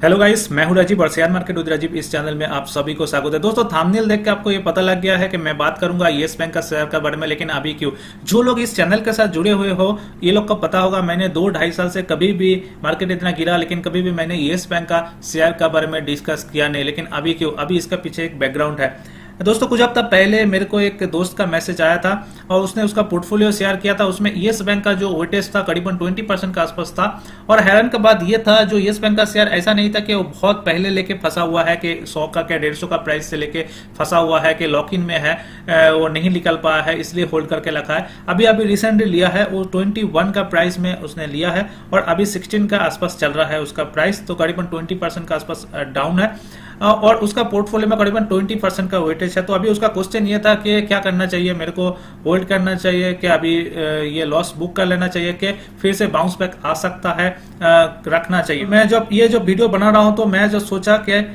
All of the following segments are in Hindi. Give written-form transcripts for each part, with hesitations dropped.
हेलो गाइस, मैं हूं राजीव और शेयर मार्केट विद राजीव इस चैनल में आप सभी को स्वागत है। दोस्तों, थंबनेल देख के आपको ये पता लग गया है कि मैं बात करूंगा येस बैंक का शेयर के बारे में, लेकिन अभी क्यों? जो लोग इस चैनल के साथ जुड़े हुए हो ये लोग को पता होगा, मैंने 2-2.5 साल से कभी भी मार्केट इतना गिरा लेकिन कभी भी मैंने येस बैंक का शेयर के बारे में डिस्कस किया नहीं। लेकिन अभी क्यों? अभी इसका पीछे एक बैकग्राउंड है। दोस्तों, कुछ हफ्ता पहले मेरे को एक दोस्त का मैसेज आया था और उसने उसका पोर्टफोलियो शेयर किया था। उसमें येस बैंक का जो वेटेज था करीबन 20% के आसपास था। और हैरान का बात यह था, जो येस बैंक का शेयर ऐसा नहीं था कि वो बहुत पहले लेके फंसा हुआ है कि 100 का क्या 150 का प्राइस से लेके फंसा हुआ है कि लॉक इन में है, वो नहीं निकल पाया है इसलिए होल्ड करके रखा है। अभी रिसेंटली लिया है, वो 21 का प्राइस में उसने लिया है और अभी 16 का आसपास चल रहा है उसका प्राइस, तो करीबन 20% का आसपास डाउन है और उसका पोर्टफोलियो में करीबन 20% का वेटेज है। तो अभी उसका क्वेश्चन ये था कि क्या करना चाहिए, मेरे को होल्ड करना चाहिए कि अभी ये लॉस बुक कर लेना चाहिए कि फिर से बाउंस बैक आ सकता है, रखना चाहिए। मैं जब ये जो वीडियो बना रहा हूं तो मैं जो सोचा कि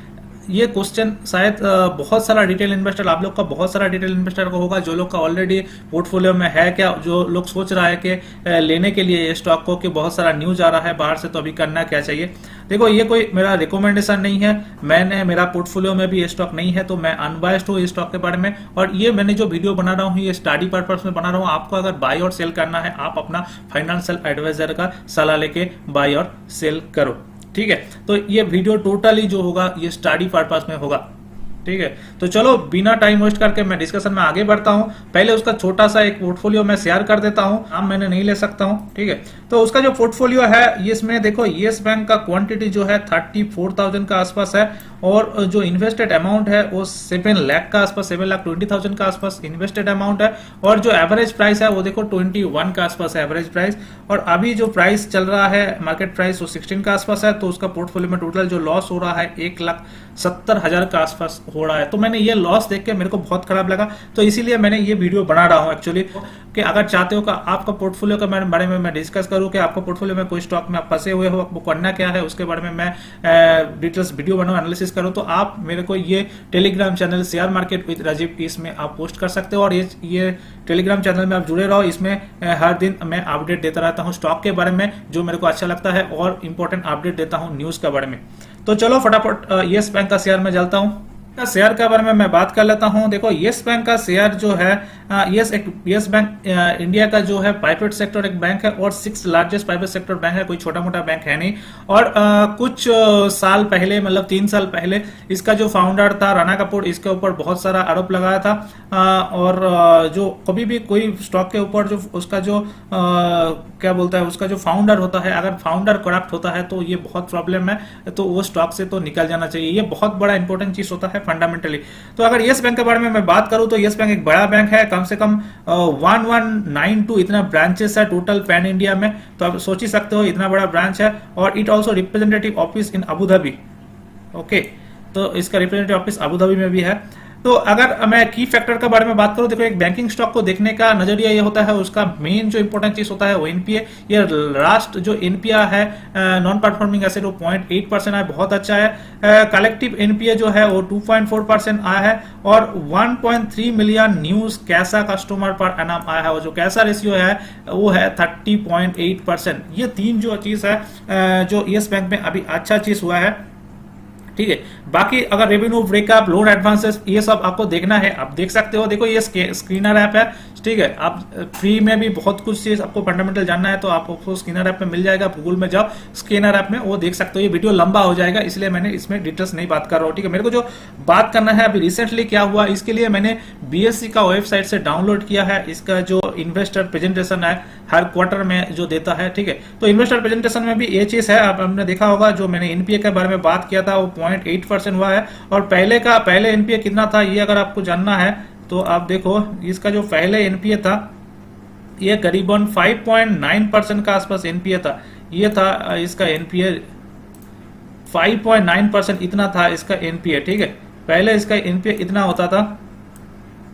ये क्वेश्चन शायद बहुत सारा डिटेल इन्वेस्टर, आप लोग का बहुत सारा डिटेल इन्वेस्टर को होगा, जो लोग का ऑलरेडी पोर्टफोलियो में है, क्या जो लोग सोच रहा है कि लेने के लिए स्टॉक को, कि बहुत सारा न्यूज आ रहा है बाहर से, तो अभी करना क्या चाहिए। देखो, ये कोई मेरा रिकमेंडेशन नहीं है, मेरा पोर्टफोलियो में भी ये स्टॉक नहीं है, तो मैं अनबायस्ड हूँ इस स्टॉक के बारे में। और ये मैंने जो वीडियो बना रहा हूँ ये स्टडी पर्पस में बना रहा हूँ। आपको अगर बाय और सेल करना है, आप अपना फाइनेंशियल एडवाइजर का सलाह लेके बाय और सेल करो, ठीक है। तो ये वीडियो टोटली जो होगा ये स्टडी पर्पस में होगा, ठीक है। तो चलो बिना टाइम वेस्ट करके मैं डिस्कशन में आगे बढ़ता हूं। पहले उसका छोटा सा एक पोर्टफोलियो मैं शेयर कर देता हूं, नाम मैंने नहीं ले सकता हूं, ठीक है। तो उसका जो पोर्टफोलियो है इसमें देखो, येस बैंक का क्वांटिटी जो है 34,000 का आसपास है और जो इन्वेस्टेड अमाउंट है वो 7 लाख का आसपास, 7,20,000 का आसपास इन्वेस्टेड अमाउंट है। और जो एवरेज प्राइस है वो देखो 21 का आसपास है एवरेज प्राइस। और अभी जो प्राइस चल रहा है मार्केट प्राइस वो 16 का आसपास है। तो उसका पोर्टफोलियो में टोटल जो लॉस हो रहा है 1,70,000 का आसपास हो रहा है। तो मैंने ये लॉस देख के मेरे को बहुत खराब लगा, तो इसीलिए मैंने ये वीडियो बना रहा हूं एक्चुअली, कि अगर चाहते हो कि आपका पोर्टफोलियो के बारे में मैं डिस्कस करूं कि आपका पोर्टफोलियो में कोई स्टॉक में आप फंसे हुए हो, आपको करना क्या है, उसके बारे में मैं डिटेल्स वीडियो बनाऊं, एनालिसिस करूं, तो आप मेरे को ये Telegram channel share market with Rajiv इसमें आप पोस्ट कर सकते हो। और ये टेलीग्राम चैनल में आप जुड़े रहो, इसमें हर दिन मैं अपडेट देता रहता हूँ स्टॉक के बारे में जो मेरे को अच्छा लगता है, और इंपॉर्टेंट अपडेट देता हूँ न्यूज के बारे में। तो चलो फटाफट येस बैंक का शेयर में चलता हूँ। शेयर के बारे में मैं बात कर लेता हूं। देखो, येस बैंक का शेयर जो है, येस बैंक इंडिया का जो है प्राइवेट सेक्टर एक बैंक है और 6th largest private sector bank है, कोई छोटा मोटा बैंक है नहीं। और कुछ साल पहले, मतलब 3 साल पहले, इसका जो फाउंडर था राणा कपूर, इसके ऊपर बहुत सारा आरोप लगाया था। और जो कभी भी कोई स्टॉक के ऊपर जो उसका जो क्या बोलता है, उसका जो फाउंडर होता है, अगर फाउंडर करप्ट होता है तो ये बहुत प्रॉब्लम है, तो वो स्टॉक से तो निकल जाना चाहिए। ये बहुत बड़ा इंपॉर्टेंट चीज होता है फंडामेंटली। तो अगर येस बैंक के बारे में मैं बात करूं तो येस बैंक एक बड़ा बैंक है, कम से कम 1192 इतना ब्रांचेस है टोटल पैन इंडिया में। तो आप सोच ही सकते हो इतना बड़ा ब्रांच है। और it also representative office in Abu Dhabi, okay. तो इसका रिप्रेजेंटेटिव ऑफिस अबू धाबी में भी है। तो अगर मैं की फैक्टर के बारे में बात करूं, देखो, एक बैंकिंग स्टॉक को देखने का नजरिया ये होता है, उसका मेन जो इंपॉर्टेंट चीज होता है वो एनपीए। ये लास्ट जो एनपीए है, नॉन परफॉर्मिंग एसेट, वो 0.8% है, बहुत अच्छा है। कलेक्टिव एनपीए जो है वो 2.4% आया है और 1.3 मिलियन न्यूज कैसा कस्टमर पर एनम आया है। और जो कैसा रेशियो है वो है 30.8%। ये 3 जो चीज है जो येस बैंक में अभी अच्छा चीज हुआ है, ठीक है। बाकी अगर रेवेन्यू ब्रेकअप, लोन एडवांसेस, ये सब आपको देखना है, आप देख सकते हो। देखो, ये स्क्रीनर ऐप है, ठीक है। आप फ्री में भी बहुत कुछ चीज आपको फंडामेंटल जानना है तो आपको स्क्रीनर ऐप में मिल जाएगा। गूगल में जाओ, स्क्रीनर ऐप में वो देख सकते हो। ये वीडियो लंबा हो जाएगा इसलिए मैंने इसमें डिटेल्स नहीं बात कर रहा हूँ, ठीक है। मेरे को जो बात करना है अभी रिसेंटली क्या हुआ, इसके लिए मैंने बीएससी का वेबसाइट से डाउनलोड किया है। इसका जो इन्वेस्टर प्रेजेंटेशन है हर क्वार्टर में जो देता है, ठीक है। तो इन्वेस्टर प्रेजेंटेशन में भी ये चीज है, आपने देखा होगा, जो मैंने एनपीए के बारे में बात किया था वो 0.8% हुआ है। और पहले एनपीए कितना था ये अगर आपको जानना है तो आप देखो, इसका जो पहले एनपीए था ये करीबन 5.9% का आसपास एनपीए था। ये था इसका एनपीए 5.9%, इतना था इसका एनपीए, ठीक है। पहले इसका एनपीए इतना होता था,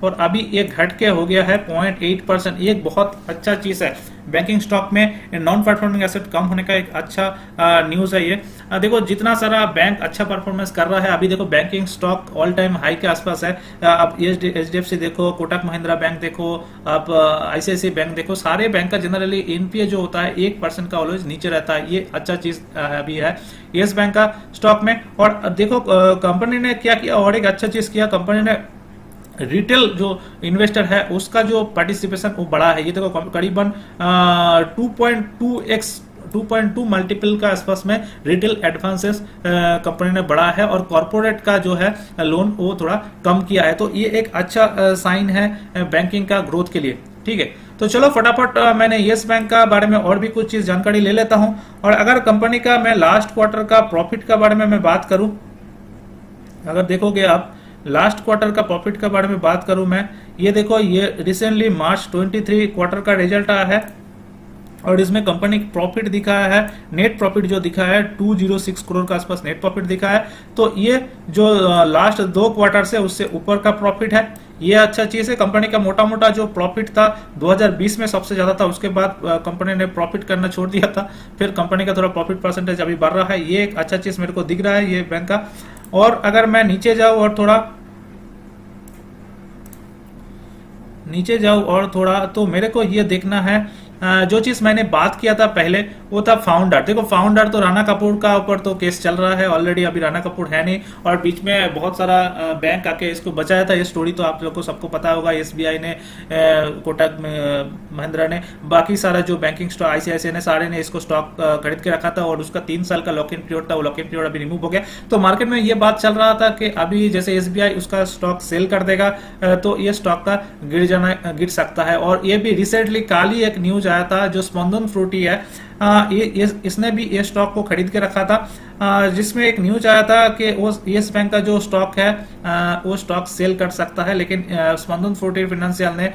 और अभी ये घट के हो गया है 0.8%। ये एक बहुत अच्छा चीज है। बैंकिंग स्टॉक में नॉन परफॉर्मिंग एसेट कम होने का एक अच्छा न्यूज है ये। देखो जितना सारा बैंक अच्छा परफॉर्मेंस कर रहा है, अभी देखो banking stock all time high के आसपास है। आप एचडीएफसी देखो, कोटक महिंद्रा बैंक देखो, आप आईसीआईसीआई बैंक देखो, सारे बैंक का जनरली एनपीए जो होता है 1% का ऑलवेज नीचे रहता है। ये अच्छा चीज अभी है येस बैंक का स्टॉक में। और देखो कंपनी ने क्या किया, और एक अच्छा चीज किया, कंपनी ने रिटेल जो इन्वेस्टर है उसका जो पार्टिसिपेशन वो बड़ा है। ये देखो करीबन 2.2 मल्टीपल का आसपास में रिटेल एडवांसेस कंपनी ने बढ़ा है, और कॉर्पोरेट का जो है लोन वो थोड़ा कम किया है। तो ये एक अच्छा साइन है बैंकिंग का ग्रोथ के लिए। ठीक है, तो चलो फटाफट मैंने येस बैंक का बारे में और भी कुछ चीज जानकारी ले लेता हूं। और अगर कंपनी का मैं लास्ट क्वार्टर का प्रॉफिट का बारे में मैं बात करूं, अगर देखोगे आप लास्ट क्वार्टर का प्रॉफिट के बारे में बात करूं मैं, ये देखो ये रिसेंटली मार्च 23 क्वार्टर का रिजल्ट आया है, और इसमें कंपनी प्रॉफिट दिखाया है, नेट प्रॉफिट जो दिखा है 206 करोड़ के आसपास नेट प्रॉफिट दिखा है। तो ये जो लास्ट 2 क्वार्टर से उससे ऊपर का प्रॉफिट है, ये अच्छा चीज है। कंपनी का मोटा मोटा जो प्रॉफिट था 2020 में सबसे ज्यादा था, उसके बाद कंपनी ने प्रॉफिट करना छोड़ दिया था, फिर कंपनी का थोड़ा प्रॉफिट परसेंटेज अभी बढ़ रहा है। ये एक अच्छा चीज मेरे को दिख रहा है ये बैंक का। और अगर मैं नीचे जाऊं और थोड़ा तो मेरे को ये देखना है, जो चीज मैंने बात किया था पहले वो था फाउंडर। देखो फाउंडर तो राणा कपूर का ऊपर तो केस चल रहा है ऑलरेडी, अभी राणा कपूर है नहीं, और बीच में बहुत सारा बैंक आके इसको बचाया था। ये स्टोरी तो आप लोग को सबको पता होगा। एसबीआई ने, कोटक महिंद्रा ने, बाकी सारा जो बैंकिंग स्टॉक आईसीआईसीआई ने, सारे ने इसको स्टॉक खरीद के रखा था, और उसका 3 साल का लॉक इन पीरियड था, वो लॉक इन पीरियड अभी रिमूव हो गया। तो मार्केट में ये बात चल रहा था कि अभी जैसे एसबीआई उसका स्टॉक सेल कर देगा तो ये स्टॉक का गिर सकता है। और ये भी रिसेंटली काल ही एक न्यूज आया था, जो स्पंदन फ्रूटी है, इसने भी ये स्टॉक को खरीद के रखा था, जिसमें एक न्यूज आया था कि वो येस बैंक का जो स्टॉक है वो स्टॉक सेल कर सकता है, लेकिन स्पंदन फ्रूटी फाइनेंशियल ने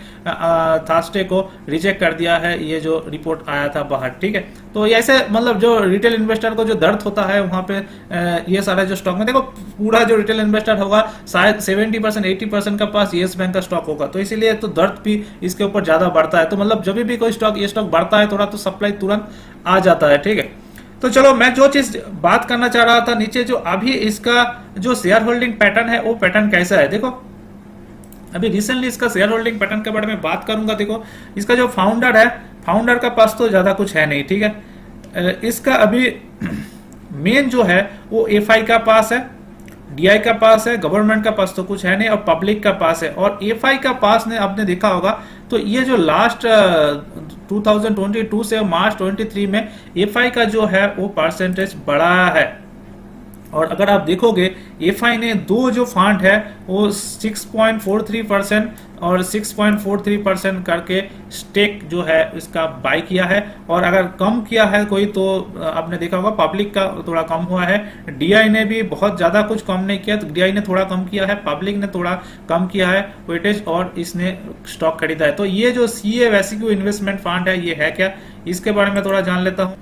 थर्सडे को रिजेक्ट कर दिया है, ये जो रिपोर्ट आया था बाहर। ठीक है, तो ऐसे मतलब जो रिटेल इन्वेस्टर को जो दर्द होता है वहां पे ये सारा जो स्टॉक में, देखो पूरा जो रिटेल इन्वेस्टर होगा शायद 70% 80% का पास येस बैंक का स्टॉक होगा, तो इसीलिए तो दर्द भी इसके ऊपर ज्यादा बढ़ता है। तो मतलब जब भी कोई स्टॉक, ये स्टॉक बढ़ता है थोड़ा, तो सप्लाई तुरंत आ जाता है। ठीक है, तो चलो मैं जो चीज बात करना चाह रहा था, नीचे जो अभी इसका जो शेयर होल्डिंग पैटर्न है वो पैटर्न कैसा है। देखो अभी रिसेंटली इसका शेयर होल्डिंग पैटर्न के बारे में बात करूंगा। देखो इसका जो फाउंडर है, फाउंडर का पास तो ज्यादा कुछ है नहीं। ठीक है, इसका अभी मेन जो है वो एफआई का पास है, डीआई का पास है, गवर्नमेंट का पास तो कुछ है नहीं, और पब्लिक का पास है। और एफआई का पास ने आपने देखा होगा, तो ये जो लास्ट 2022 से मार्च 23 में एफआई का जो है वो परसेंटेज बढ़ा है। और अगर आप देखोगे एफआई ने दो जो फंड है वो 6.43% और 6.43% करके स्टेक जो है इसका बाय किया है। और अगर कम किया है कोई तो आपने देखा होगा पब्लिक का थोड़ा कम हुआ है। डीआई ने भी बहुत ज्यादा कुछ कम नहीं किया, तो डीआई ने थोड़ा कम किया है, पब्लिक ने थोड़ा कम किया है वेटेज, और इसने स्टॉक खरीदा है। तो ये जो सीए वैसिक्यू इन्वेस्टमेंट फंड है ये है क्या, इसके बारे में थोड़ा जान लेता हूं।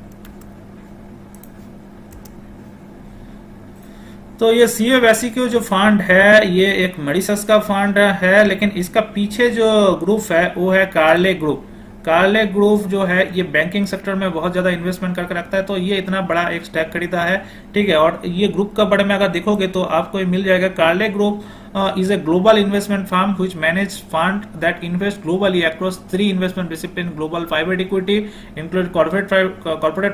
तो ये सीए वैसिक्यू जो फंड है ये एक मॉरिशस का फंड है, लेकिन इसका पीछे जो ग्रुप है वो है कार्ले ग्रुप। कार्ले ग्रुप जो है ये बैंकिंग सेक्टर में बहुत ज्यादा इन्वेस्टमेंट करके रखता है, तो ये इतना बड़ा एक स्टैक खरीदा है। ठीक है, और ये ग्रुप का बारे में अगर देखोगे तो आपको मिल जाएगा। कार्ले group is a global investment firm which manage fund that invest globally across 3 investment discipline: global private equity, include corporate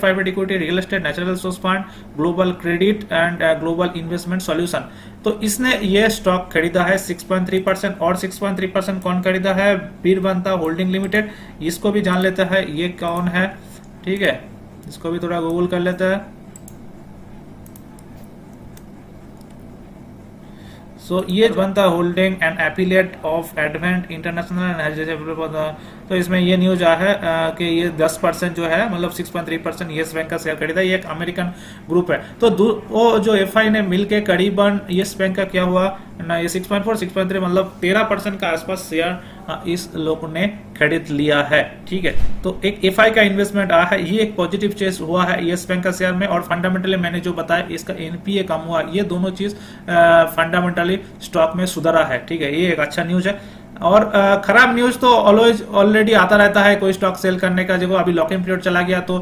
private equity, real estate, natural resource fund, global credit and global investment solution। तो इसने ये स्टॉक खरीदा है 6.3%, और 6.3% कौन खरीदा है, बीरबंता होल्डिंग लिमिटेड। इसको भी जान लेता है ये कौन है। ठीक है, इसको भी थोड़ा गूगल कर लेता है। सो ये बनता holding and affiliate of advent international. तो इसमें ये न्यूज आया है कि ये 10% जो है, मतलब 6.3% येस बैंक का शेयर खरीदा। ये एक अमेरिकन ग्रुप है। तो वो जो एफआई ने मिलके करीबन येस बैंक का क्या हुआ ना, ये 6.4 6.3 मतलब 13% का आसपास शेयर इस लोगों ने खरीद लिया है। ठीक है, तो एक एफआई का इन्वेस्टमेंट आया है, ये एक पॉजिटिव चेंज हुआ है येस बैंक का शेयर में। और फंडामेंटली मैंने जो बताया इसका एनपीए कम हुआ, ये दोनों चीज फंडामेंटली स्टॉक में सुधरा है। ठीक है, ये एक अच्छा न्यूज है। और खराब न्यूज तो ऑलवेज ऑलरेडी आता रहता है कोई स्टॉक सेल करने का। देखो अभी लॉक इन पीरियड चला गया तो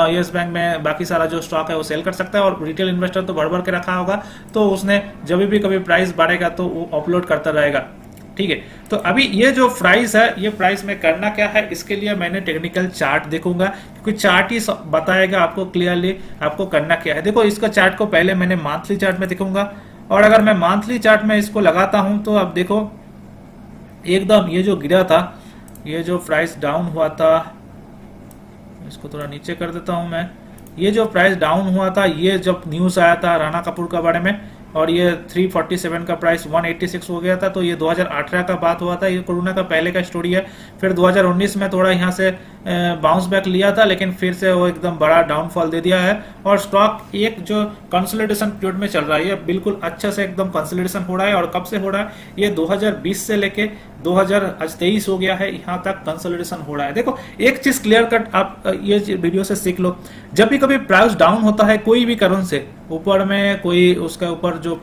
यस बैंक में बाकी सारा जो स्टॉक है वो सेल कर सकता है, और रिटेल इन्वेस्टर तो बढ़ के रखा होगा, तो उसने जब भी कभी प्राइस बढ़ेगा तो वो अपलोड करता रहेगा। ठीक है, तो अभी ये जो प्राइस है, ये प्राइस में करना क्या है, इसके लिए मैंने टेक्निकल चार्ट देखूंगा, क्योंकि चार्ट ही बताएगा आपको क्लियरली आपको करना क्या है। देखो इसका चार्ट को पहले मैंने मंथली चार्ट में देखूंगा, और अगर मैं मंथली चार्ट में इसको लगाता हूं तो अब देखो एकदम ये जो गिरा था, ये जो प्राइस डाउन हुआ था, इसको थोड़ा नीचे कर देता हूं मैं, ये जो प्राइस डाउन हुआ था, ये जब न्यूज आया था राणा कपूर के बारे में, और ये 347 का प्राइस 186 हो गया था, तो ये 2018 का बात हुआ था, ये कोरोना का पहले का स्टोरी है। फिर 2019 में थोड़ा यहाँ से बाउंस बैक लिया था, लेकिन फिर से वो एकदम बड़ा डाउनफॉल दे दिया है, और स्टॉक एक जो कंसोलिडेशन पीरियड में चल रहा है, ये बिल्कुल अच्छे से एकदम कंसोलिडेशन हो रहा है। और कब से हो रहा है, ये 2020 से लेके 2023 हो गया है, यहाँ तक कंसोलिडेशन हो रहा है। देखो एक चीज क्लियर कट आप ये वीडियो से सीख लो, जब भी कभी प्राइस डाउन होता है कोई भी कारण से, ऊपर में कोई उसके ऊपर जो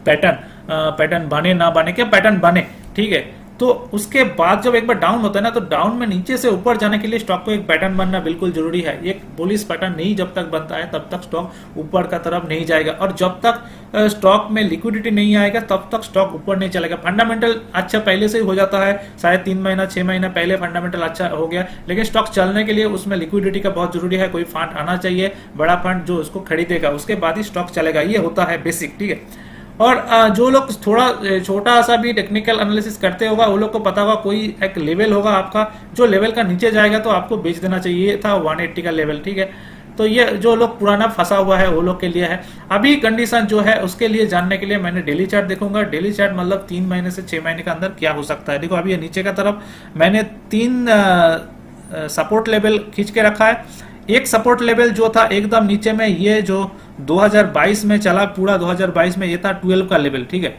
पैटर्न बने ना बने, क्या पैटर्न बने, ठीक है, तो उसके बाद जब एक बार डाउन होता है ना, तो डाउन में नीचे से ऊपर जाने के लिए स्टॉक को एक पैटर्न बनना बिल्कुल जरूरी है। एक बुलिश पैटर्न नहीं जब तक बनता है तब तक स्टॉक ऊपर का तरफ नहीं जाएगा, और जब तक स्टॉक में लिक्विडिटी नहीं आएगा तब तक स्टॉक ऊपर नहीं चलेगा। फंडामेंटल अच्छा पहले से ही हो जाता है, शायद 3 महीना 6 महीना पहले फंडामेंटल अच्छा हो गया, लेकिन स्टॉक चलने के लिए उसमें लिक्विडिटी का बहुत जरूरी है। कोई फंड आना चाहिए, बड़ा फंड जो उसको खरीदेगा, उसके बाद ही स्टॉक चलेगा, ये होता है बेसिक। ठीक है, और जो लोग थोड़ा छोटा सा भी टेक्निकल एनालिसिस करते होगा, वो लोग को पता होगा कोई एक लेवल होगा आपका, जो लेवल का नीचे जाएगा तो आपको बेच देना चाहिए। ये था 180 का लेवल। ठीक है, तो ये जो लोग पुराना फंसा हुआ है वो लोग के लिए है। अभी कंडीशन जो है उसके लिए जानने के लिए मैंने डेली चार्ट देखूंगा। डेली चार्ट मतलब 3 महीने से 6 महीने के अंदर क्या हो सकता है। देखो अभी ये नीचे का तरफ मैंने 3 सपोर्ट लेवल खींच के रखा है। एक सपोर्ट लेवल जो था एकदम नीचे में, ये जो 2022 में चला, पूरा 2022 में, ये था 12 का लेवल। ठीक है,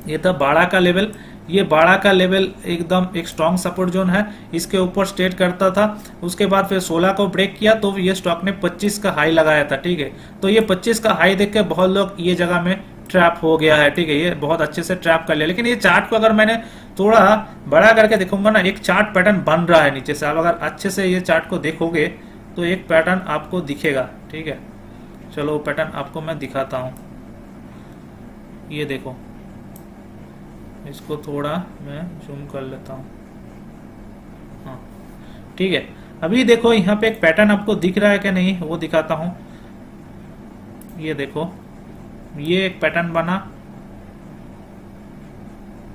ये था 12 का लेवल। ये 12 का लेवल एकदम एक स्ट्रॉन्ग सपोर्ट जोन है, इसके ऊपर स्टेट करता था। उसके बाद फिर 16 को ब्रेक किया तो ये स्टॉक ने 25 का हाई लगाया था। ठीक है, तो ये 25 का हाई देख के बहुत लोग ये जगह में ट्रैप हो गया है। ठीक है, ये बहुत अच्छे से ट्रैप कर लिया। लेकिन ये चार्ट को अगर मैंने थोड़ा बड़ा करके देखूंगा ना, एक चार्ट पैटर्न बन रहा है नीचे से। आप अगर अच्छे से ये चार्ट को देखोगे तो एक पैटर्न आपको दिखेगा। ठीक है, चलो पैटर्न आपको मैं दिखाता हूं। ये देखो, इसको थोड़ा मैं जूम कर लेता हूं। हाँ, ठीक है, अभी देखो यहाँ पे एक पैटर्न आपको दिख रहा है कि नहीं, वो दिखाता हूं। ये देखो, ये एक पैटर्न बना।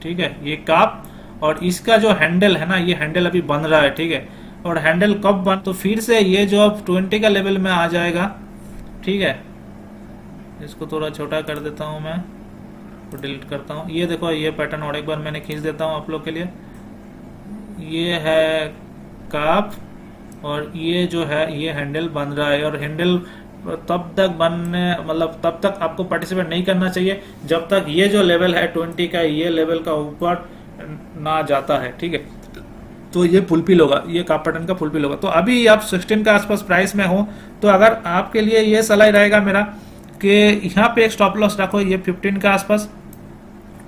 ठीक है, ये काप, और इसका जो हैंडल है ना, ये हैंडल अभी बन रहा है। ठीक है, और हैंडल कब बन, तो फिर से ये जो अब 20 का लेवल में आ जाएगा। ठीक है, इसको थोड़ा छोटा कर देता हूं मैं, तो डिलीट करता हूं। ये देखो, ये पैटर्न और एक बार मैंने खींच देता हूं आप लोग के लिए। ये है काप, और ये जो है ये हैंडल बन रहा है। और हैंडल तब तक बनने, मतलब तब तक आपको पार्टिसिपेट नहीं करना चाहिए जब तक ये जो लेवल है 20 का, ये लेवल का ऊपर ना जाता है। ठीक है, तो ये फुलफिल होगा, ये काप पैटर्न का फुलफिल होगा। तो अभी आप 16 के आसपास प्राइस में हो, तो अगर आपके लिए ये सलाह रहेगा मेरा कि यहाँ पे एक स्टॉप लॉस रखो, ये 15 के आसपास।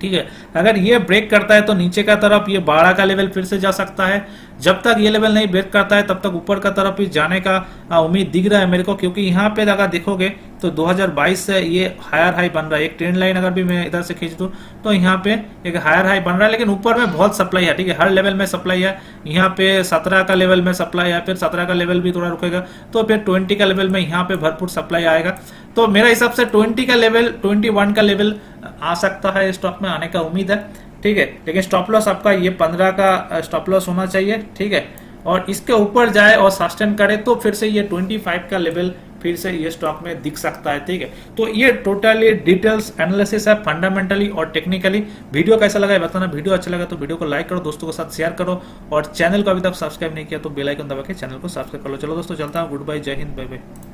ठीक है, अगर ये ब्रेक करता है तो नीचे का तरफ ये 12 का लेवल फिर से जा सकता है। जब तक ये लेवल नहीं ब्रेक करता है तब तक ऊपर का तरफ ही जाने का उम्मीद दिख रहा है मेरे को, क्योंकि यहाँ पे अगर देखोगे तो 2022 से ये हायर हाई बन रहा है। एक ट्रेंड लाइन अगर भी मैं इधर से खींच दूं तो यहाँ पे एक हायर हाई बन रहा है, लेकिन ऊपर में बहुत सप्लाई है। ठीक है, हर लेवल में सप्लाई है। यहाँ पे 17 का लेवल में सप्लाई है, फिर 17 का लेवल भी थोड़ा रुकेगा, तो फिर 20 का लेवल में यहाँ पे भरपूर सप्लाई आएगा। तो मेरा हिसाब से 20 का लेवल, 21 का लेवल आ सकता है स्टॉक में आने का उम्मीद है। ठीक है, लेकिन स्टॉप लॉस आपका ये 15 का स्टॉप लॉस होना चाहिए। ठीक है, और इसके ऊपर जाए और सस्टेन करे तो फिर से ये 25 का लेवल फिर से ये स्टॉक में दिख सकता है। ठीक है, तो ये टोटली डिटेल्स एनालिसिस है, फंडामेंटली और टेक्निकली। वीडियो कैसा लगा है बताना। वीडियो अच्छा लगा तो वीडियो को लाइक करो, दोस्तों के साथ शेयर करो, और चैनल को अभी तक सब्सक्राइब नहीं किया तो बेल आइकन दबा के चैनल को सब्सक्राइब कर लो। चलो दोस्तों, चलता हूँ। गुड बाय, जय हिंद, बाय बाय।